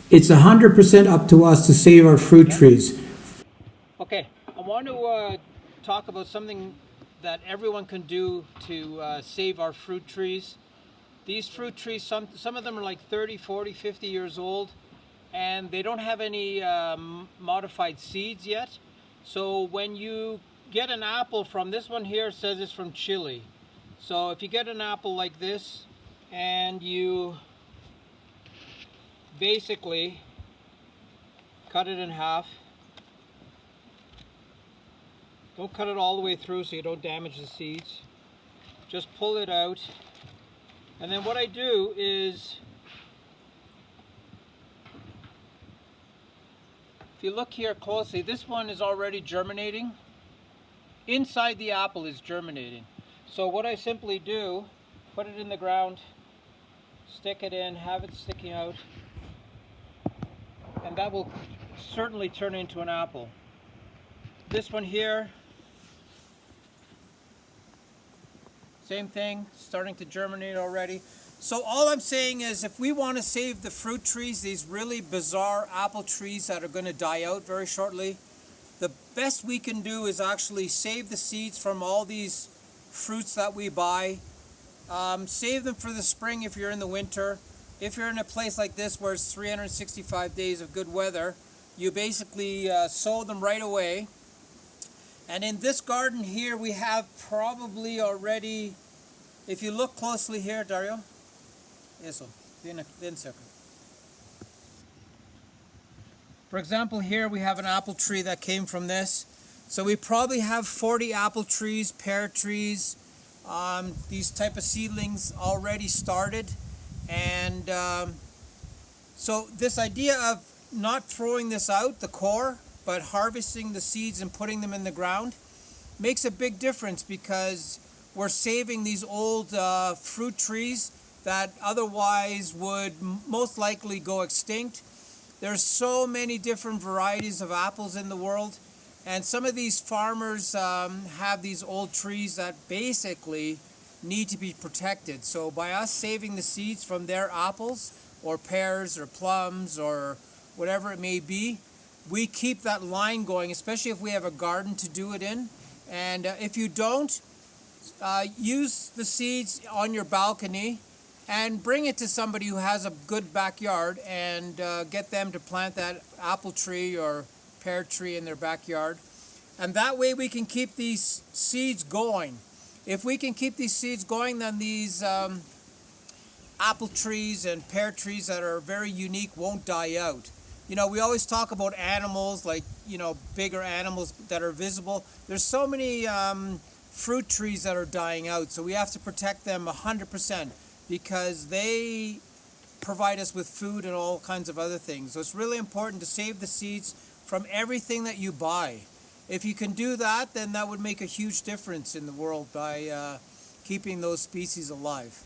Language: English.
It's 100% up to us to save our fruit trees. Okay, I want to talk about something that everyone can do to save our fruit trees. These fruit trees, some of them are like 30, 40, 50 years old, and they don't have any modified seeds yet. So when you get an apple from, this one here says it's from Chile. So if you get an apple like this and you basically cut it in half, don't cut it all the way through so you don't damage the seeds. Just pull it out. And then what I do is, if you look here closely, this one is already germinating. Inside the apple is germinating. So what I simply do, put it in the ground, stick it in, have it sticking out, and that will certainly turn into an apple. This one here, same thing, starting to germinate already. So all I'm saying is, if we want to save the fruit trees, these really bizarre apple trees that are going to die out very shortly, the best we can do is actually save the seeds from all these fruits that we buy. Save them for the spring if you're in the winter. If you're in a place like this where it's 365 days of good weather, you basically sow them right away. And in this garden here, we have probably already, if you look closely here, Dario, eso, ven cerca. For example, here we have an apple tree that came from this. So we probably have 40 apple trees, pear trees, these type of seedlings already started. And so this idea of not throwing this out, the core, but harvesting the seeds and putting them in the ground makes a big difference, because we're saving these old fruit trees that otherwise would most likely go extinct. There's so many different varieties of apples in the world, and some of these farmers have these old trees that basically need to be protected. So by us saving the seeds from their apples or pears or plums or whatever it may be, we keep that line going, especially if we have a garden to do it in. And if you don't, use the seeds on your balcony and bring it to somebody who has a good backyard, and get them to plant that apple tree or pear tree in their backyard. And that way we can keep these seeds going. If we can keep these seeds going, then these apple trees and pear trees that are very unique won't die out. You know, we always talk about animals, like, you know, bigger animals that are visible. There's so many fruit trees that are dying out, so we have to protect them 100%, because they provide us with food and all kinds of other things. So it's really important to save the seeds from everything that you buy. If you can do that, then that would make a huge difference in the world by keeping those species alive.